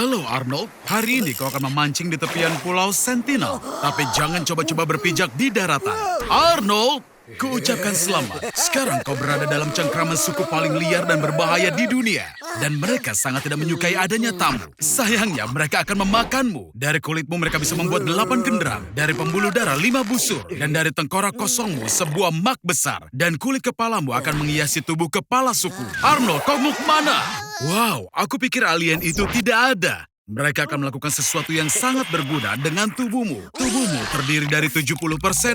Halo Arnold, hari ini kau akan memancing di tepian pulau Sentinel. Tapi jangan coba-coba berpijak di daratan. Arnold, kuucapkan selamat. Sekarang kau berada dalam cengkraman suku paling liar dan berbahaya di dunia. Dan mereka sangat tidak menyukai adanya tamu. Sayangnya mereka akan memakanmu. Dari kulitmu mereka bisa membuat 8 genderang. Dari pembuluh darah 5 busur. Dan dari tengkorak kosongmu sebuah mak besar. Dan kulit kepalamu akan menghiasi tubuh kepala suku. Arnold, kau mau kemana? Wow, aku pikir alien itu tidak ada. Mereka akan melakukan sesuatu yang sangat berguna dengan tubuhmu. Tubuhmu terdiri dari 70%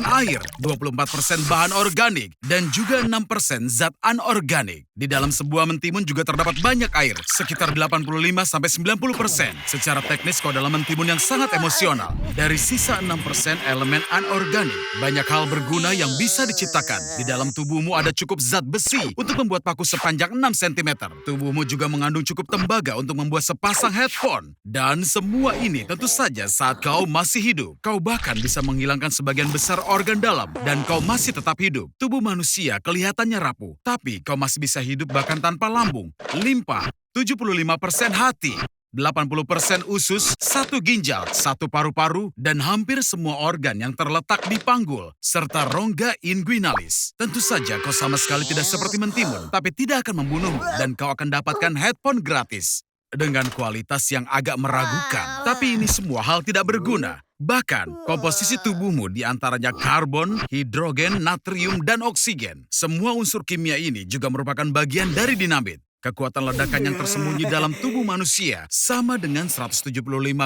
air, 24% bahan organik, dan juga 6% zat anorganik. Di dalam sebuah mentimun juga terdapat banyak air, sekitar 85-90%. Secara teknis kau dalam mentimun yang sangat emosional. Dari sisa 6% elemen anorganik, banyak hal berguna yang bisa diciptakan. Di dalam tubuhmu ada cukup zat besi untuk membuat paku sepanjang 6 cm. Tubuhmu juga mengandung cukup tembaga untuk membuat sepasang headphone. Dan semua ini tentu saja saat kau masih hidup. Kau bahkan bisa menghilangkan sebagian besar organ dalam. Dan kau masih tetap hidup. Tubuh manusia kelihatannya rapuh. Tapi kau masih bisa hidup bahkan tanpa lambung, limpa, 75% hati, 80% usus, 1 ginjal, 1 paru-paru, dan hampir semua organ yang terletak di panggul, serta rongga inguinalis. Tentu saja kau sama sekali tidak seperti mentimun, tapi tidak akan membunuhmu dan kau akan dapatkan headphone gratis. Dengan kualitas yang agak meragukan. Tapi ini semua hal tidak berguna. Bahkan, komposisi tubuhmu diantaranya karbon, hidrogen, natrium, dan oksigen. Semua unsur kimia ini juga merupakan bagian dari dinamit. Kekuatan ledakan yang tersembunyi dalam tubuh manusia sama dengan 175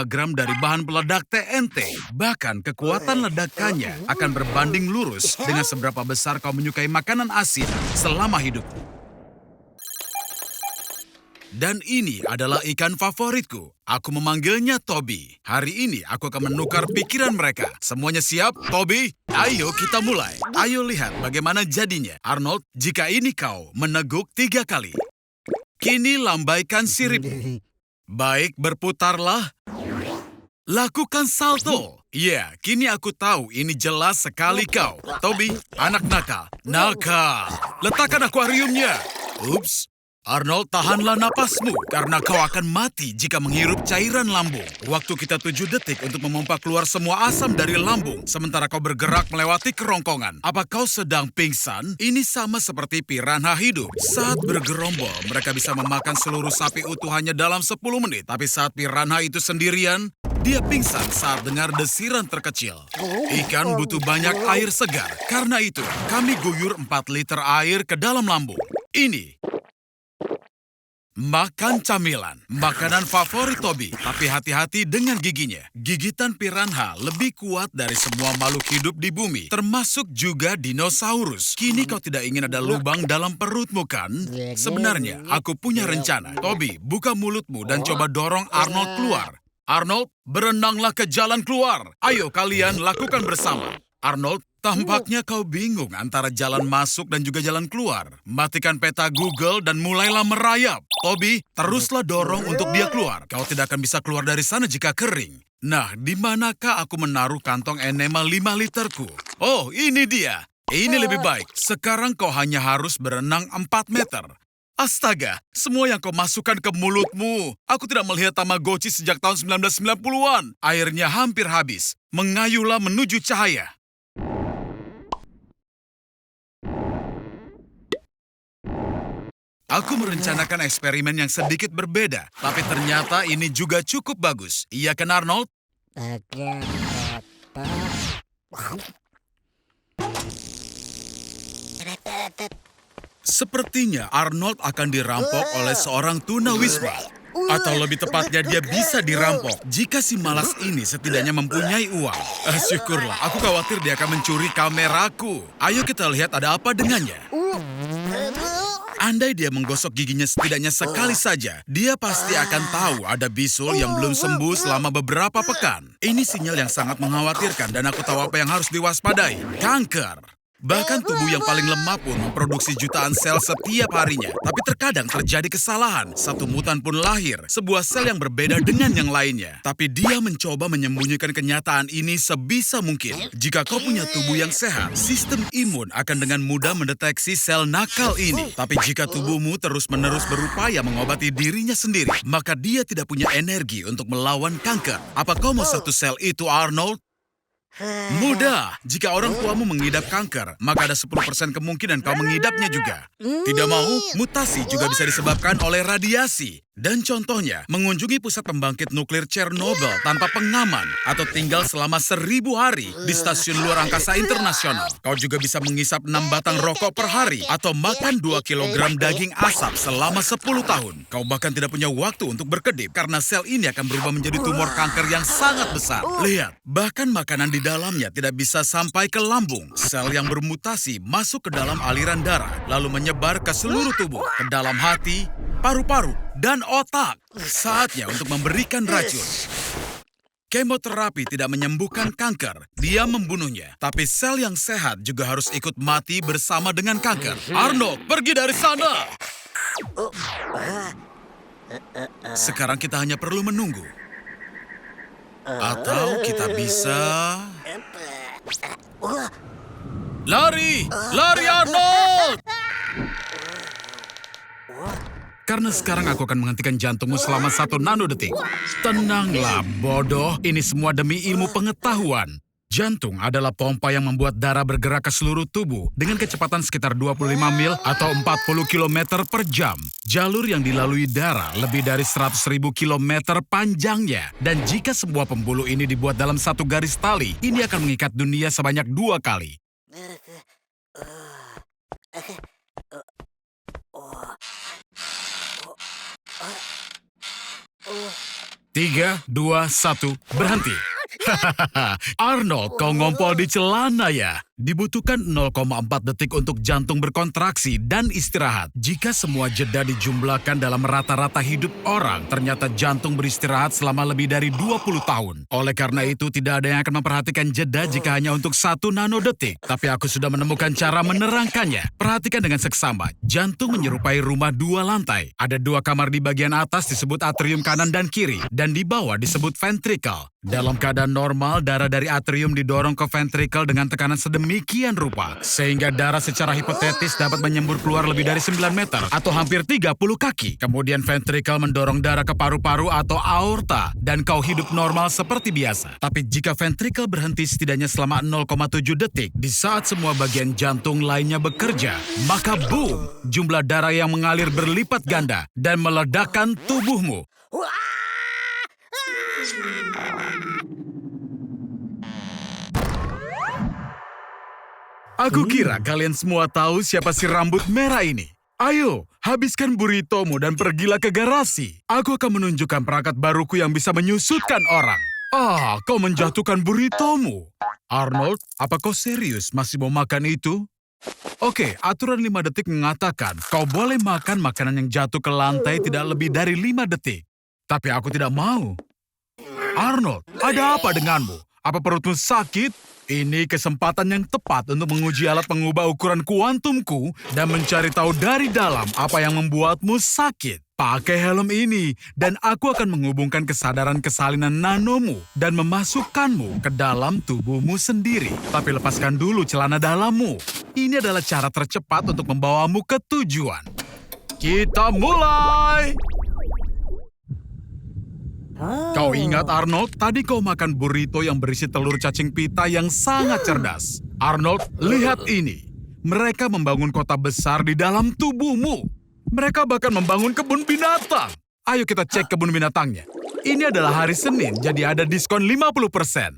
gram dari bahan peledak TNT. Bahkan kekuatan ledakannya akan berbanding lurus dengan seberapa besar kau menyukai makanan asin selama hidupmu. Dan ini adalah ikan favoritku. Aku memanggilnya Toby. Hari ini aku akan menukar pikiran mereka. Semuanya siap, Toby? Ayo kita mulai. Ayo lihat bagaimana jadinya. Arnold, jika ini kau meneguk 3 kali. Kini lambaikan siripmu. Baik, berputarlah. Lakukan salto. Ya, kini aku tahu ini jelas sekali kau. Toby, anak nakal. Nakal. Letakkan akuariumnya. Ups. Arnold, tahanlah napasmu, karena kau akan mati jika menghirup cairan lambung. Waktu kita 7 detik untuk memompa keluar semua asam dari lambung, sementara kau bergerak melewati kerongkongan. Apa kau sedang pingsan? Ini sama seperti piranha hidup. Saat bergerombol, mereka bisa memakan seluruh sapi utuh hanya dalam 10 menit. Tapi saat piranha itu sendirian, dia pingsan saat dengar desiran terkecil. Ikan butuh banyak air segar. Karena itu, kami guyur 4 liter air ke dalam lambung. Ini makan camilan, makanan favorit Toby, tapi hati-hati dengan giginya. Gigitan piranha lebih kuat dari semua makhluk hidup di bumi, termasuk juga dinosaurus. Kini kau tidak ingin ada lubang dalam perutmu kan? Sebenarnya, aku punya rencana. Toby, buka mulutmu dan coba dorong Arnold keluar. Arnold, berenanglah ke jalan keluar. Ayo kalian lakukan bersama. Arnold, tampaknya kau bingung antara jalan masuk dan juga jalan keluar. Matikan peta Google dan mulailah merayap. Toby, teruslah dorong untuk dia keluar. Kau tidak akan bisa keluar dari sana jika kering. Nah, di manakah aku menaruh kantong enema 5 literku? Oh, ini dia. Ini lebih baik. Sekarang kau hanya harus berenang 4 meter. Astaga, semua yang kau masukkan ke mulutmu. Aku tidak melihat Tamagotchi sejak tahun 1990-an. Airnya hampir habis. Mengayulah menuju cahaya. Aku merencanakan eksperimen yang sedikit berbeda, tapi ternyata ini juga cukup bagus. Iya kan, Arnold? Sepertinya Arnold akan dirampok oleh seorang tunawisma. Atau lebih tepatnya dia bisa dirampok jika si malas ini setidaknya mempunyai uang. Syukurlah, aku khawatir dia akan mencuri kameraku. Ayo kita lihat ada apa dengannya. Andai dia menggosok giginya setidaknya sekali saja, dia pasti akan tahu ada bisul yang belum sembuh selama beberapa pekan. Ini sinyal yang sangat mengkhawatirkan dan aku tahu apa yang harus diwaspadai. Kanker. Bahkan tubuh yang paling lemah pun memproduksi jutaan sel setiap harinya. Tapi terkadang terjadi kesalahan. Satu mutan pun lahir, sebuah sel yang berbeda dengan yang lainnya. Tapi dia mencoba menyembunyikan kenyataan ini sebisa mungkin. Jika kau punya tubuh yang sehat, sistem imun akan dengan mudah mendeteksi sel nakal ini. Tapi jika tubuhmu terus-menerus berupaya mengobati dirinya sendiri, maka dia tidak punya energi untuk melawan kanker. Apa kau mau satu sel itu, Arnold? Mudah. Jika orang tuamu mengidap kanker, maka ada 10% kemungkinan kau mengidapnya juga. Tidak mau, mutasi juga bisa disebabkan oleh radiasi. Dan contohnya, mengunjungi pusat pembangkit nuklir Chernobyl tanpa pengaman atau tinggal selama 1000 hari di stasiun luar angkasa internasional. Kau juga bisa mengisap 6 batang rokok per hari atau makan 2 kilogram daging asap selama 10 tahun. Kau bahkan tidak punya waktu untuk berkedip karena sel ini akan berubah menjadi tumor kanker yang sangat besar. Lihat, bahkan makanan di dalamnya tidak bisa sampai ke lambung. Sel yang bermutasi masuk ke dalam aliran darah, lalu menyebar ke seluruh tubuh, ke dalam hati, paru-paru, dan otak. Saatnya untuk memberikan racun. Kemoterapi tidak menyembuhkan kanker, dia membunuhnya. Tapi sel yang sehat juga harus ikut mati bersama dengan kanker. Arnold, pergi dari sana! Sekarang kita hanya perlu menunggu. Atau kita bisa... Lari! Lari, Arnold! Karena sekarang aku akan menghentikan jantungmu selama 1 nanodetik. Tenanglah, bodoh. Ini semua demi ilmu pengetahuan. Jantung adalah pompa yang membuat darah bergerak ke seluruh tubuh dengan kecepatan sekitar 25 mil atau 40 km per jam. Jalur yang dilalui darah lebih dari 100.000 km panjangnya. Dan jika semua pembuluh ini dibuat dalam satu garis tali, ini akan mengikat dunia sebanyak 2 kali. 3, 2, 1, berhenti. Arnold, kau ngompol di celana ya? Dibutuhkan 0,4 detik untuk jantung berkontraksi dan istirahat. Jika semua jeda dijumlahkan dalam rata-rata hidup orang, ternyata jantung beristirahat selama lebih dari 20 tahun. Oleh karena itu, tidak ada yang akan memperhatikan jeda jika hanya untuk 1 nanodetik. Tapi aku sudah menemukan cara menerangkannya. Perhatikan dengan seksama. Jantung menyerupai rumah 2 lantai. Ada 2 kamar di bagian atas disebut atrium kanan dan kiri. Dan di bawah disebut ventricle. Dalam keadaan normal, darah dari atrium didorong ke ventricle dengan tekanan sedemikian rupa, sehingga darah secara hipotetis dapat menyembur keluar lebih dari 9 meter atau hampir 30 kaki. Kemudian ventricle mendorong darah ke paru-paru atau aorta, dan kau hidup normal seperti biasa. Tapi jika ventricle berhenti setidaknya selama 0,7 detik, di saat semua bagian jantung lainnya bekerja, maka boom, jumlah darah yang mengalir berlipat ganda dan meledakkan tubuhmu. Aku kira kalian semua tahu siapa si rambut merah ini. Ayo, habiskan burritomu dan pergilah ke garasi. Aku akan menunjukkan perangkat baruku yang bisa menyusutkan orang. Kau menjatuhkan burritomu. Arnold, apa kau serius masih mau makan itu? Oke, aturan 5 detik mengatakan kau boleh makan makanan yang jatuh ke lantai tidak lebih dari 5 detik. Tapi aku tidak mau. Arnold, ada apa denganmu? Apa perutmu sakit? Ini kesempatan yang tepat untuk menguji alat pengubah ukuran kuantumku dan mencari tahu dari dalam apa yang membuatmu sakit. Pakai helm ini, dan aku akan menghubungkan kesadaran kesalinan nanomu dan memasukkanmu ke dalam tubuhmu sendiri. Tapi lepaskan dulu celana dalammu. Ini adalah cara tercepat untuk membawamu ke tujuan. Kita mulai! Kau ingat, Arnold? Tadi kau makan burrito yang berisi telur cacing pita yang sangat cerdas. Arnold, lihat ini. Mereka membangun kota besar di dalam tubuhmu. Mereka bahkan membangun kebun binatang. Ayo kita cek kebun binatangnya. Ini adalah hari Senin, jadi ada diskon 50%.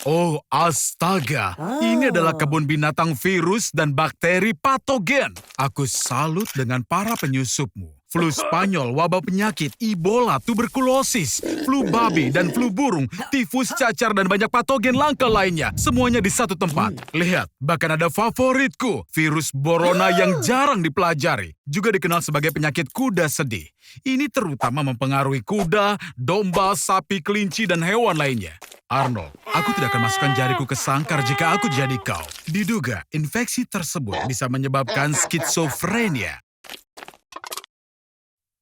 Oh, astaga. Ini adalah kebun binatang virus dan bakteri patogen. Aku salut dengan para penyusupmu. Flu Spanyol, wabah penyakit, Ebola, tuberkulosis, flu babi, dan flu burung, tifus, cacar, dan banyak patogen langka lainnya. Semuanya di satu tempat. Lihat, bahkan ada favoritku, virus Borona yang jarang dipelajari. Juga dikenal sebagai penyakit kuda sedih. Ini terutama mempengaruhi kuda, domba, sapi, kelinci, dan hewan lainnya. Arnold, aku tidak akan masukkan jariku ke sangkar jika aku jadi kau. Diduga, infeksi tersebut bisa menyebabkan skizofrenia.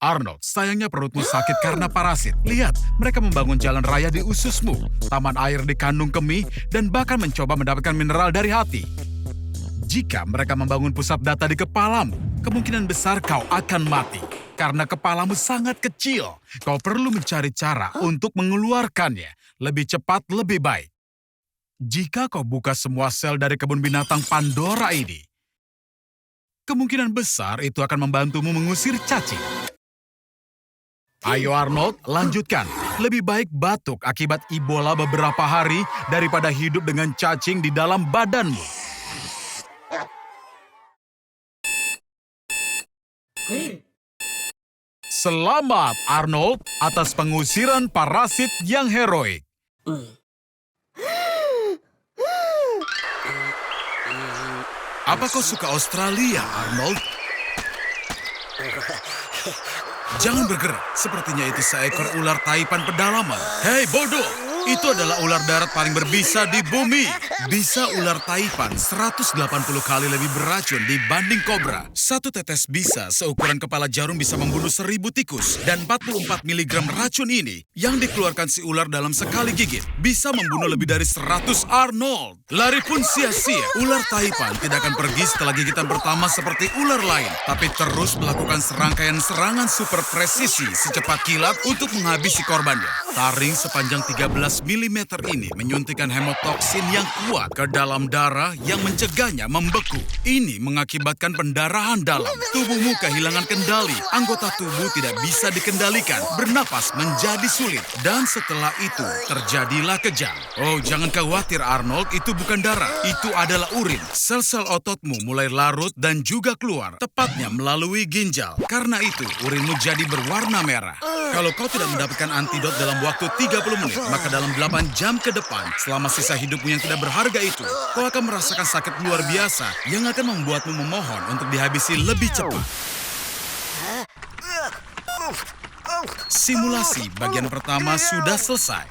Arnold, sayangnya perutmu sakit karena parasit. Lihat, mereka membangun jalan raya di ususmu, taman air di kandung kemih, dan bahkan mencoba mendapatkan mineral dari hati. Jika mereka membangun pusat data di kepalamu, kemungkinan besar kau akan mati. Karena kepalamu sangat kecil, kau perlu mencari cara untuk mengeluarkannya. Lebih cepat, lebih baik. Jika kau buka semua sel dari kebun binatang Pandora ini, kemungkinan besar itu akan membantumu mengusir cacing. Ayo Arnold, lanjutkan. Lebih baik batuk akibat Ebola beberapa hari daripada hidup dengan cacing di dalam badanmu. Selamat Arnold atas pengusiran parasit yang heroik. Apa kau suka Australia, Arnold? Jangan bergerak, sepertinya itu seekor ular taipan pedalaman. Hei bodoh, itu adalah ular darat paling berbisa di bumi. Bisa ular taipan 180 kali lebih beracun dibanding kobra. Satu tetes bisa seukuran kepala jarum bisa membunuh 1000 tikus. Dan 44 mg racun ini yang dikeluarkan si ular dalam sekali gigit bisa membunuh lebih dari 100 Arnold. Lari pun sia-sia. Ular taipan tidak akan pergi setelah gigitan pertama seperti ular lain. Tapi terus melakukan serangkaian serangan super presisi secepat kilat untuk menghabisi korbannya. Taring sepanjang 13 mm ini menyuntikkan hemotoksin yang kuat ke dalam darah yang mencegahnya membeku. Ini mengakibatkan pendarahan dalam. Tubuhmu kehilangan kendali. Anggota tubuh tidak bisa dikendalikan. Bernapas menjadi sulit. Dan setelah itu terjadilah kejang. Oh, jangan khawatir Arnold, itu bukan darah. Itu adalah urin. Sel-sel ototmu mulai larut dan juga keluar. Tepatnya melalui ginjal. Karena itu urinmu jadi berwarna merah. Kalau kau tidak mendapatkan antidot dalam waktu 30 menit, maka dalam 8 jam ke depan, selama sisa hidupmu yang tidak berharga itu, kau akan merasakan sakit luar biasa yang akan membuatmu memohon untuk dihabisi lebih cepat. Simulasi bagian pertama sudah selesai.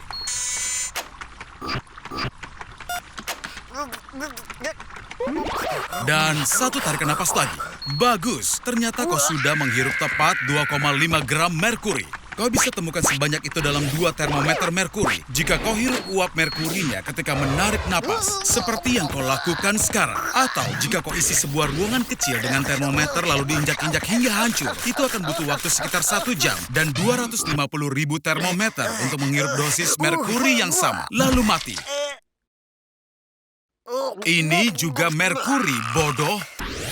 Dan satu tarikan napas lagi. Bagus, ternyata kau sudah menghirup tepat 2,5 gram merkuri. Kau bisa temukan sebanyak itu dalam 2 termometer merkuri jika kau hirup uap merkurinya ketika menarik napas, seperti yang kau lakukan sekarang. Atau jika kau isi sebuah ruangan kecil dengan termometer lalu diinjak-injak hingga hancur, itu akan butuh waktu sekitar 1 jam dan 250.000 termometer untuk menghirup dosis merkuri yang sama, lalu mati. Ini juga merkuri, bodoh.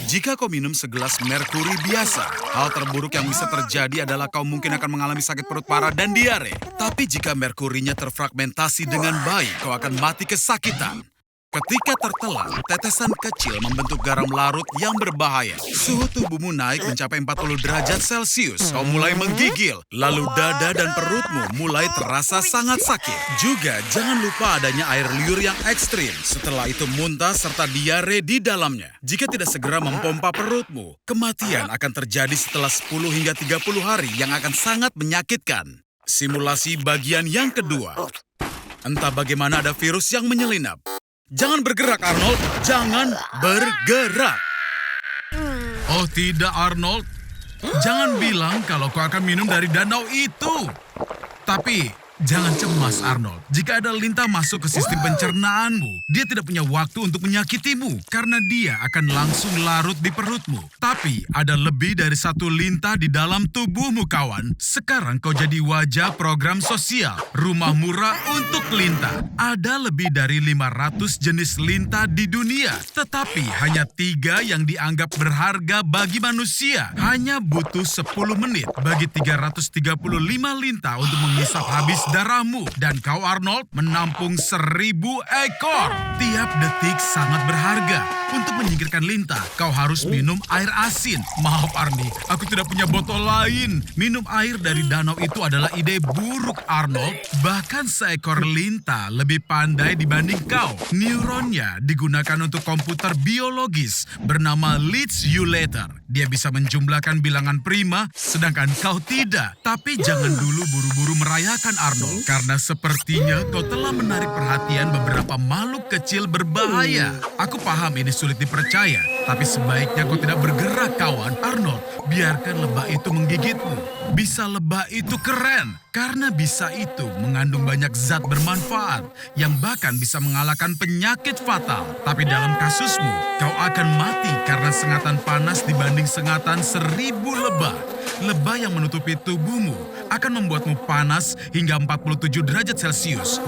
Jika kau minum segelas merkuri biasa, hal terburuk yang bisa terjadi adalah kau mungkin akan mengalami sakit perut parah dan diare. Tapi jika merkurinya terfragmentasi dengan baik, kau akan mati kesakitan. Ketika tertelan, tetesan kecil membentuk garam larut yang berbahaya. Suhu tubuhmu naik mencapai 40 derajat Celcius. Kau mulai menggigil, lalu dada dan perutmu mulai terasa sangat sakit. Juga jangan lupa adanya air liur yang ekstrim. Setelah itu muntah serta diare di dalamnya. Jika tidak segera mempompa perutmu, kematian akan terjadi setelah 10 hingga 30 hari yang akan sangat menyakitkan. Simulasi bagian yang kedua. Entah bagaimana ada virus yang menyelinap. Jangan bergerak, Arnold. Jangan bergerak. Oh tidak, Arnold. Jangan bilang kalau kau akan minum dari danau itu. Tapi jangan cemas, Arnold. Jika ada lintah masuk ke sistem pencernaanmu, dia tidak punya waktu untuk menyakitimu karena dia akan langsung larut di perutmu. Tapi ada lebih dari 1 lintah di dalam tubuhmu, kawan. Sekarang kau jadi wajah program sosial, rumah murah untuk lintah. Ada lebih dari 500 jenis lintah di dunia, tetapi hanya 3 yang dianggap berharga bagi manusia. Hanya butuh 10 menit bagi 335 lintah untuk menghisap habis darahmu. Dan kau, Arnold, menampung 1000 ekor. Tiap detik sangat berharga. Untuk menyingkirkan lintah, kau harus minum air asin. Maaf, Arnie, aku tidak punya botol lain. Minum air dari danau itu adalah ide buruk, Arnold. Bahkan seekor lintah lebih pandai dibanding kau. Neuronnya digunakan untuk komputer biologis bernama Leads You Later. Dia bisa menjumlahkan bilangan prima, sedangkan kau tidak. Tapi jangan dulu buru-buru merayakan, Arnold. Arnold, karena sepertinya kau telah menarik perhatian beberapa makhluk kecil berbahaya. Aku paham ini sulit dipercaya, tapi sebaiknya kau tidak bergerak, kawan. Arnold, biarkan lebah itu menggigitmu. Bisa lebah itu keren, karena bisa itu mengandung banyak zat bermanfaat yang bahkan bisa mengalahkan penyakit fatal. Tapi dalam kasusmu, kau akan mati karena sengatan panas dibanding sengatan 1000 lebah. Lebah yang menutupi tubuhmu akan membuatmu panas hingga 47 derajat Celcius.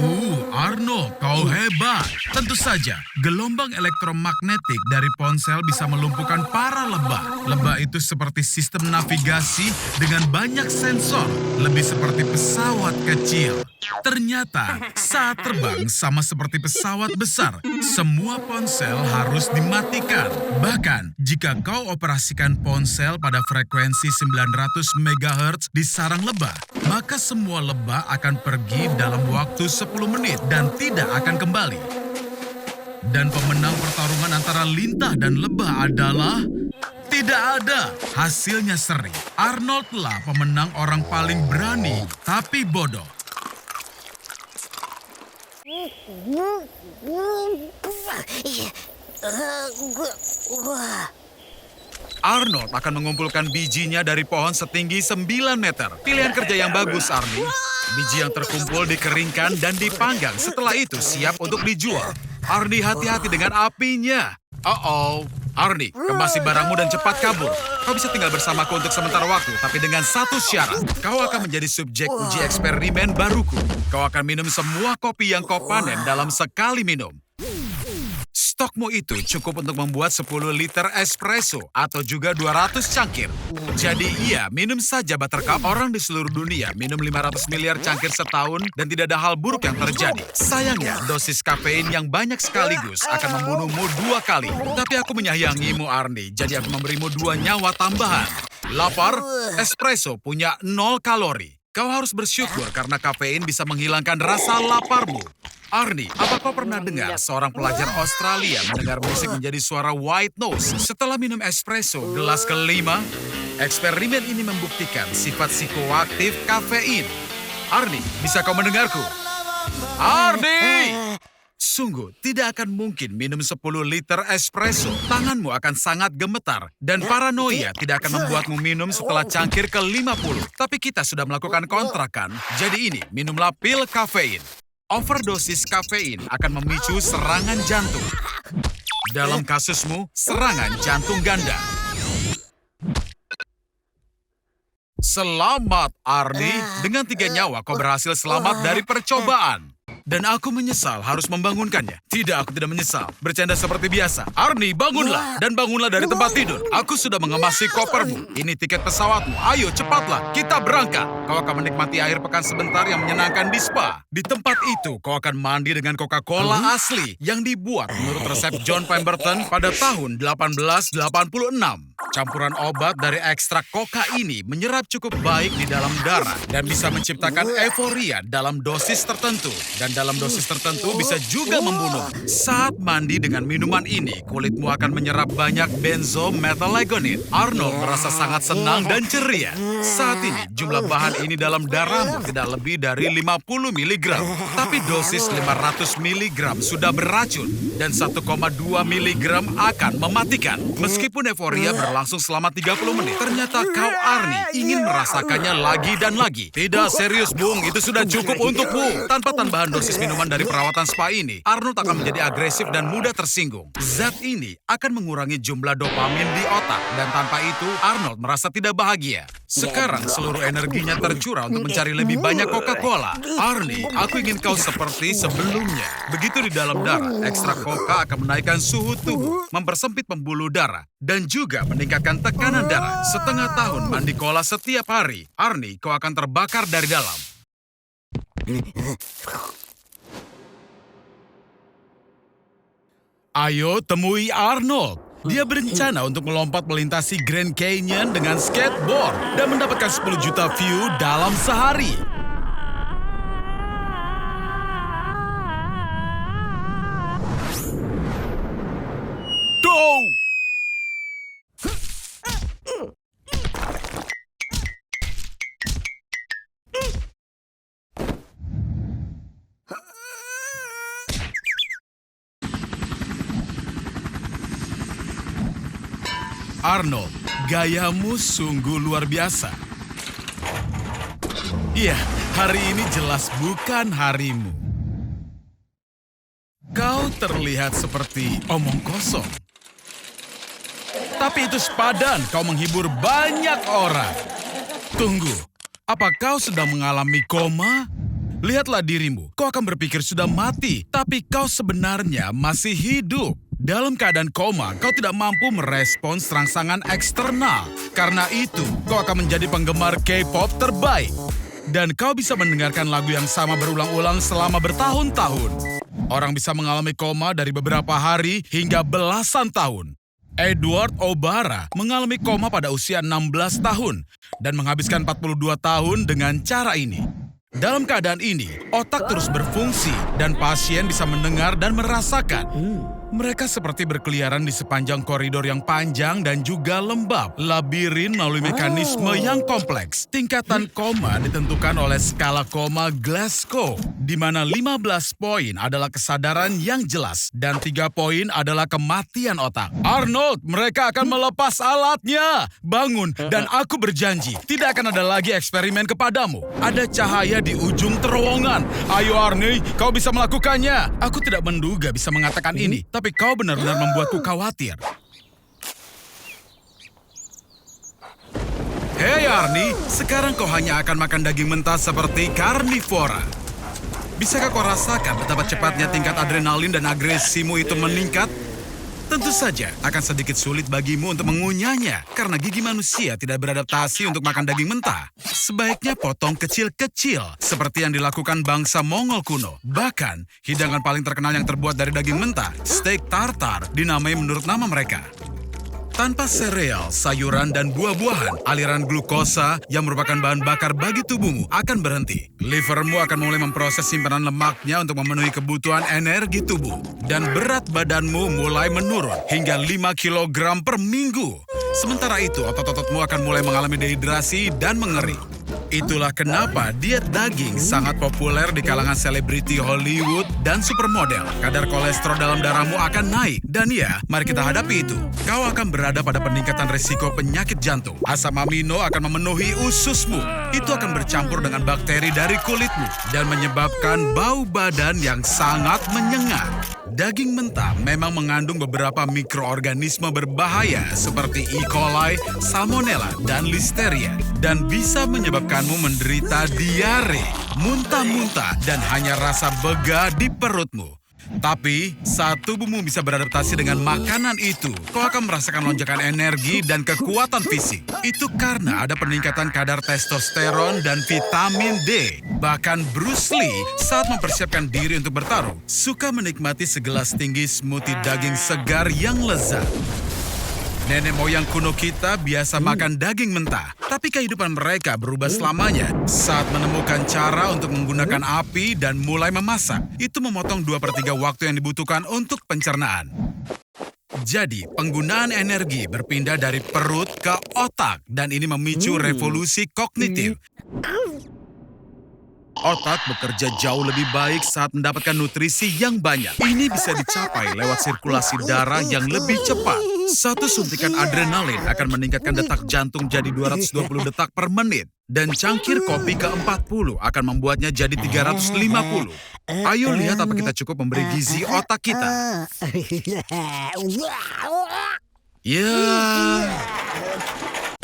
Arnold, kau hebat. Tentu saja, gelombang elektromagnetik dari ponsel bisa melumpuhkan para lebah. Lebah itu seperti sistem navigasi dengan banyak sensor, lebih seperti pesawat kecil. Ternyata, saat terbang sama seperti pesawat besar, semua ponsel harus dimatikan. Bahkan, jika kau operasikan ponsel pada frekuensi 900 MHz di sarang lebah, maka semua lebah akan pergi dalam waktu 10 menit dan tidak akan kembali. Dan pemenang pertarungan antara lintah dan lebah adalah... Tidak ada. Hasilnya seri. Arnold lah pemenang orang paling berani, tapi bodoh. Arnold akan mengumpulkan bijinya dari pohon setinggi 9 meter. Pilihan kerja yang bagus, Arnie. Biji yang terkumpul dikeringkan dan dipanggang. Setelah itu siap untuk dijual. Arnie, hati-hati dengan apinya. Arnie, kemasi barangmu dan cepat kabur. Kau bisa tinggal bersamaku untuk sementara waktu, tapi dengan satu syarat. Kau akan menjadi subjek uji eksperimen baruku. Kau akan minum semua kopi yang kau panen dalam sekali minum. Stokmu itu cukup untuk membuat 10 liter espresso atau juga 200 cangkir. Jadi iya, minum saja Buttercup. Orang di seluruh dunia minum 500 miliar cangkir setahun dan tidak ada hal buruk yang terjadi. Sayangnya, dosis kafein yang banyak sekaligus akan membunuhmu 2 kali. Tapi aku menyayangimu, Arnie, jadi aku memberimu 2 nyawa tambahan. Lapar? Espresso punya 0 kalori. Kau harus bersyukur karena kafein bisa menghilangkan rasa laparmu. Arnie, apa kau pernah dengar seorang pelajar Australia mendengar musik menjadi suara white noise setelah minum espresso gelas kelima? Eksperimen ini membuktikan sifat psikoaktif kafein. Arnie, bisa kau mendengarku? Arnie! Sungguh, tidak akan mungkin minum 10 liter espresso. Tanganmu akan sangat gemetar. Dan paranoia tidak akan membuatmu minum setelah cangkir ke-50. Tapi kita sudah melakukan kontrakan. Jadi ini, minumlah pil kafein. Overdosis kafein akan memicu serangan jantung. Dalam kasusmu, serangan jantung ganda. Selamat, Arnie. Dengan 3 nyawa, kau berhasil selamat dari percobaan. Dan aku menyesal harus membangunkannya. Tidak, aku tidak menyesal. Bercanda seperti biasa. Arnie, bangunlah. Dan bangunlah dari tempat tidur. Aku sudah mengemasi kopermu. Ini tiket pesawatmu. Ayo, cepatlah. Kita berangkat. Kau akan menikmati akhir pekan sebentar yang menyenangkan di spa. Di tempat itu, kau akan mandi dengan Coca-Cola asli yang dibuat menurut resep John Pemberton pada tahun 1886. Campuran obat dari ekstrak coca ini menyerap cukup baik di dalam darah dan bisa menciptakan euforia dalam dosis tertentu. Dan dalam dosis tertentu bisa juga membunuh. Saat mandi dengan minuman ini, kulitmu akan menyerap banyak benzomethylgonin. Arnold merasa sangat senang dan ceria. Saat ini, jumlah bahan ini dalam darahmu tidak lebih dari 50 mg. Tapi dosis 500 mg sudah beracun dan 1,2 mg akan mematikan. Meskipun euforia berlangsung selama 30 menit, ternyata kau, Arnie, ingin merasakannya lagi dan lagi. Tidak, serius, Bung. Itu sudah cukup untukmu. Tanpa tambahan dosis minuman dari perawatan spa ini, Arnold akan menjadi agresif dan mudah tersinggung. Zat ini akan mengurangi jumlah dopamin di otak, dan tanpa itu, Arnold merasa tidak bahagia. Sekarang, seluruh energinya tercurah untuk mencari lebih banyak Coca-Cola. Arnie, aku ingin kau seperti sebelumnya. Begitu di dalam darah, ekstrak coca akan menaikkan suhu tubuh, mempersempit pembuluh darah, dan juga meningkatkan tekanan darah. Setengah tahun mandi cola setiap hari, Arnie, kau akan terbakar dari dalam. Ayo temui Arnold. Dia berencana untuk melompat melintasi Grand Canyon dengan skateboard dan mendapatkan 10 juta view dalam sehari. Go! Arnold, gayamu sungguh luar biasa. Iya, hari ini jelas bukan harimu. Kau terlihat seperti omong kosong. Tapi itu sepadan, kau menghibur banyak orang. Tunggu, apa kau sedang mengalami koma? Lihatlah dirimu, kau akan berpikir sudah mati, tapi kau sebenarnya masih hidup. Dalam keadaan koma, kau tidak mampu merespons rangsangan eksternal. Karena itu, kau akan menjadi penggemar K-pop terbaik. Dan kau bisa mendengarkan lagu yang sama berulang-ulang selama bertahun-tahun. Orang bisa mengalami koma dari beberapa hari hingga belasan tahun. Edward Obara mengalami koma pada usia 16 tahun dan menghabiskan 42 tahun dengan cara ini. Dalam keadaan ini, otak terus berfungsi dan pasien bisa mendengar dan merasakan. Mereka seperti berkeliaran di sepanjang koridor yang panjang dan juga lembab, labirin melalui mekanisme yang kompleks. Tingkatan koma ditentukan oleh skala koma Glasgow, di mana 15 poin adalah kesadaran yang jelas dan 3 poin adalah kematian otak. Arnold, mereka akan melepas alatnya. Bangun, dan aku berjanji, tidak akan ada lagi eksperimen kepadamu. Ada cahaya di ujung terowongan. Ayo Arnie, kau bisa melakukannya. Aku tidak menduga bisa mengatakan ini, tapi kau benar-benar membuatku khawatir. Hei Arnie, sekarang kau hanya akan makan daging mentah seperti karnivora. Bisakah kau rasakan betapa cepatnya tingkat adrenalin dan agresimu itu meningkat? Tentu saja akan sedikit sulit bagimu untuk mengunyahnya karena gigi manusia tidak beradaptasi untuk makan daging mentah. Sebaiknya potong kecil-kecil seperti yang dilakukan bangsa Mongol kuno. Bahkan, hidangan paling terkenal yang terbuat dari daging mentah, steak tartar, dinamai menurut nama mereka. Tanpa sereal, sayuran, dan buah-buahan, aliran glukosa yang merupakan bahan bakar bagi tubuhmu akan berhenti. Livermu akan mulai memproses simpanan lemaknya untuk memenuhi kebutuhan energi tubuh. Dan berat badanmu mulai menurun hingga 5 kg per minggu. Sementara itu, otot-ototmu akan mulai mengalami dehidrasi dan mengering. Itulah kenapa diet daging sangat populer di kalangan selebriti Hollywood dan supermodel. Kadar kolesterol dalam darahmu akan naik. Dan ya, mari kita hadapi itu. Kau akan berada pada peningkatan risiko penyakit jantung. Asam amino akan memenuhi ususmu. Itu akan bercampur dengan bakteri dari kulitmu dan menyebabkan bau badan yang sangat menyengat. Daging mentah memang mengandung beberapa mikroorganisme berbahaya seperti E. coli, Salmonella, dan Listeria. Dan bisa menyebabkanmu menderita diare, muntah-muntah, dan hanya rasa bega di perutmu. Tapi, saat tubuhmu bisa beradaptasi dengan makanan itu, kau akan merasakan lonjakan energi dan kekuatan fisik. Itu karena ada peningkatan kadar testosteron dan vitamin D. Bahkan Bruce Lee saat mempersiapkan diri untuk bertarung, suka menikmati segelas tinggi smoothie daging segar yang lezat. Nenek moyang kuno kita biasa makan daging mentah, tapi kehidupan mereka berubah selamanya saat menemukan cara untuk menggunakan api dan mulai memasak. Itu memotong 2/3 waktu yang dibutuhkan untuk pencernaan. Jadi, penggunaan energi berpindah dari perut ke otak, dan ini memicu revolusi kognitif. Otak bekerja jauh lebih baik saat mendapatkan nutrisi yang banyak. Ini bisa dicapai lewat sirkulasi darah yang lebih cepat. Satu suntikan adrenalin akan meningkatkan detak jantung jadi 220 detak per menit. Dan cangkir kopi ke-40 akan membuatnya jadi 350. Ayo lihat apa kita cukup memberi gizi otak kita. Ya...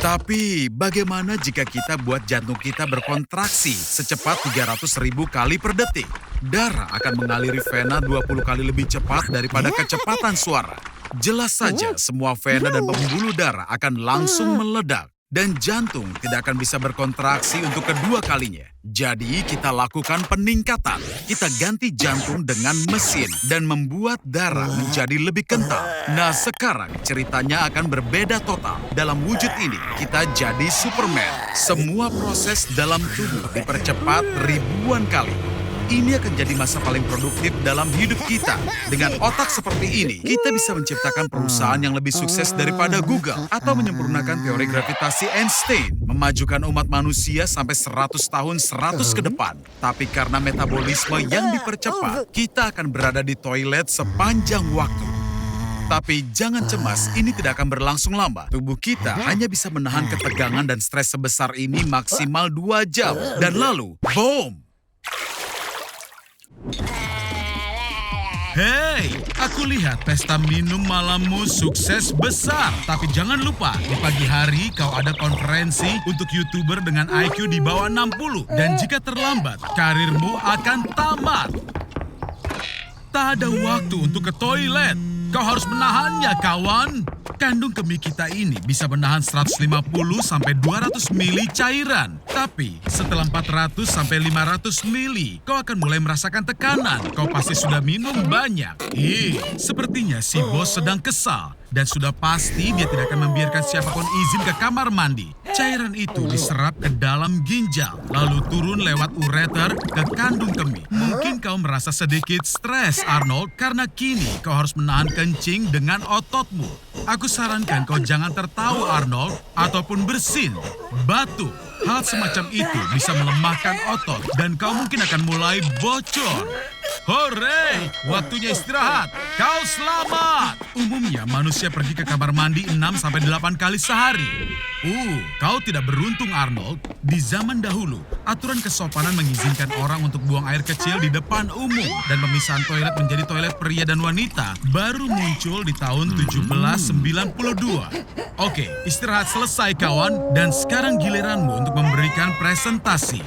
Tapi bagaimana jika kita buat jantung kita berkontraksi secepat 300.000 kali per detik? Darah akan mengaliri vena 20 kali lebih cepat daripada kecepatan suara. Jelas saja semua vena dan pembuluh darah akan langsung meledak. Dan jantung tidak akan bisa berkontraksi untuk kedua kalinya. Jadi kita lakukan peningkatan. Kita ganti jantung dengan mesin dan membuat darah menjadi lebih kental. Nah sekarang ceritanya akan berbeda total. Dalam wujud ini kita jadi Superman. Semua proses dalam tubuh dipercepat ribuan kali. Ini akan jadi masa paling produktif dalam hidup kita. Dengan otak seperti ini, kita bisa menciptakan perusahaan yang lebih sukses daripada Google atau menyempurnakan teori gravitasi Einstein, memajukan umat manusia sampai 100 tahun 100 ke depan. Tapi karena metabolisme yang dipercepat, kita akan berada di toilet sepanjang waktu. Tapi jangan cemas, ini tidak akan berlangsung lama. Tubuh kita hanya bisa menahan ketegangan dan stres sebesar ini maksimal 2 jam. Dan lalu, boom! Hei, aku lihat pesta minum malammu sukses besar. Tapi jangan lupa, di pagi hari kau ada konferensi untuk YouTuber dengan IQ di bawah 60. Dan jika terlambat, karirmu akan tamat. Tak ada waktu untuk ke toilet. Kau harus menahannya, kawan. Kandung kemih kita ini bisa menahan 150 sampai 200 mili cairan. Tapi setelah 400 sampai 500 mili, kau akan mulai merasakan tekanan. Kau pasti sudah minum banyak. Sepertinya si bos sedang kesal. Dan sudah pasti dia tidak akan membiarkan siapapun izin ke kamar mandi. Cairan itu diserap ke dalam ginjal, lalu turun lewat ureter ke kandung kemih. Mungkin kau merasa sedikit stres, Arnold, karena kini kau harus menahan kencing dengan ototmu. Aku sarankan kau jangan tertawa, Arnold, ataupun bersin, batu. Hal semacam itu bisa melemahkan otot dan kau mungkin akan mulai bocor. Hore, waktunya istirahat. Kau selamat. Umumnya manusia pergi ke kamar mandi 6-8 kali sehari. Kau tidak beruntung, Arnold. Di zaman dahulu, aturan kesopanan mengizinkan orang untuk buang air kecil di depan umum. Dan pemisahan toilet menjadi toilet pria dan wanita baru muncul di tahun 1792. Oke, istirahat selesai, kawan. Dan sekarang giliranmu untuk memberikan presentasi.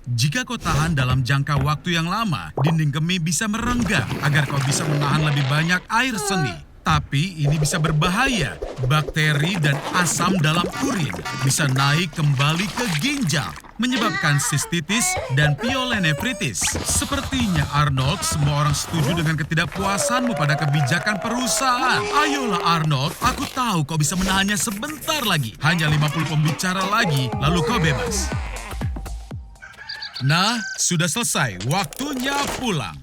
Jika kau tahan dalam jangka waktu yang lama, dinding kemih bisa merenggang agar kau bisa menahan lebih banyak air seni. Tapi ini bisa berbahaya. Bakteri dan asam dalam urin bisa naik kembali ke ginjal, menyebabkan sistitis dan pyelonephritis. Sepertinya, Arnold, semua orang setuju dengan ketidakpuasanmu pada kebijakan perusahaan. Ayolah, Arnold, aku tahu kau bisa menahannya sebentar lagi. Hanya 50 pembicara lagi, lalu kau bebas. Nah, sudah selesai. Waktunya pulang.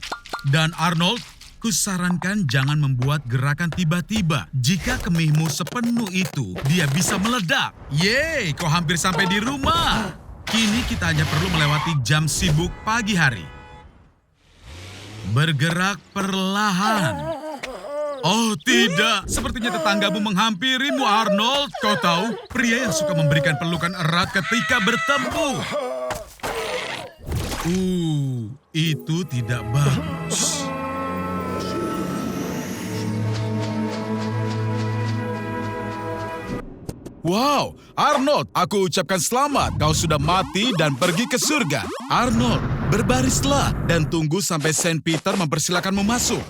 Dan Arnold, kusarankan jangan membuat gerakan tiba-tiba. Jika kemihmu sepenuh itu, dia bisa meledak. Yeay, kau hampir sampai di rumah. Kini kita hanya perlu melewati jam sibuk pagi hari. Bergerak perlahan. Oh tidak, sepertinya tetanggamu menghampirimu, Arnold. Kau tahu, pria yang suka memberikan pelukan erat ketika bertempur. Itu tidak bagus. Wow, Arnold, aku ucapkan selamat. Kau sudah mati dan pergi ke surga. Arnold, berbarislah dan tunggu sampai Saint Peter mempersilakanmu masuk.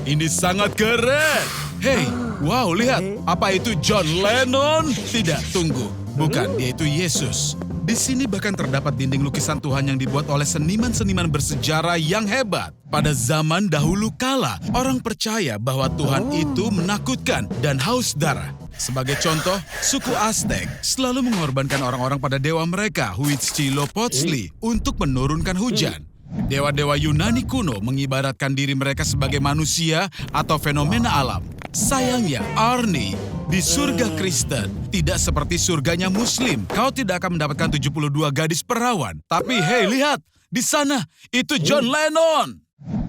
Ini sangat keren. Hei, wow, lihat. Apa itu John Lennon? Tidak, tunggu. Bukan, dia itu Yesus. Di sini bahkan terdapat dinding lukisan Tuhan yang dibuat oleh seniman-seniman bersejarah yang hebat. Pada zaman dahulu kala, orang percaya bahwa Tuhan itu menakutkan dan haus darah. Sebagai contoh, suku Aztec selalu mengorbankan orang-orang pada dewa mereka, Huitzilopochtli, untuk menurunkan hujan. Dewa-dewa Yunani kuno mengibaratkan diri mereka sebagai manusia atau fenomena alam. Sayangnya, Arnie, di surga Kristen, tidak seperti surganya Muslim. Kau tidak akan mendapatkan 72 gadis perawan. Tapi hei, lihat, di sana, itu John Lennon.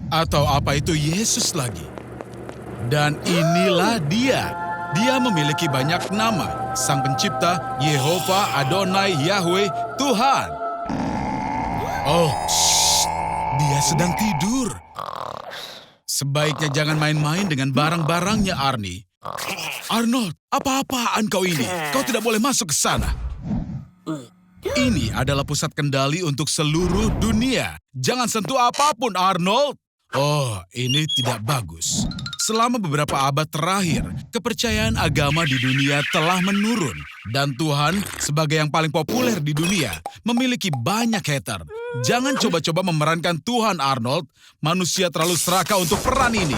Atau apa itu Yesus lagi. Dan inilah dia. Dia memiliki banyak nama. Sang Pencipta, Yehova, Adonai, Yahweh, Tuhan. Oh, shh, dia sedang tidur. Sebaiknya jangan main-main dengan barang-barangnya, Arnie. Arnold, apa-apaan kau ini? Kau tidak boleh masuk ke sana. Ini adalah pusat kendali untuk seluruh dunia. Jangan sentuh apapun, Arnold. Oh, ini tidak bagus. Selama beberapa abad terakhir, kepercayaan agama di dunia telah menurun. Dan Tuhan, sebagai yang paling populer di dunia, memiliki banyak hater. Jangan coba-coba memerankan Tuhan, Arnold. Manusia terlalu serakah untuk peran ini.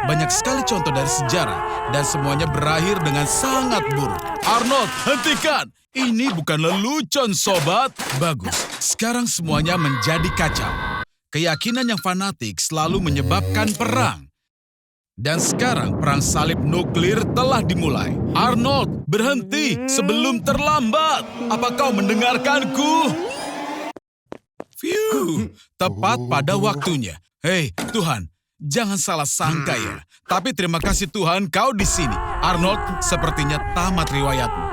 Banyak sekali contoh dari sejarah, dan semuanya berakhir dengan sangat buruk. Arnold, hentikan! Ini bukan lelucon, sobat. Bagus, sekarang semuanya menjadi kacau. Keyakinan yang fanatik selalu menyebabkan perang. Dan sekarang perang salib nuklir telah dimulai. Arnold, berhenti sebelum terlambat. Apa kau mendengarkanku? Tepat pada waktunya. Hei, Tuhan, Jangan salah sangka ya. Tapi terima kasih Tuhan kau di sini. Arnold, sepertinya tamat riwayatmu.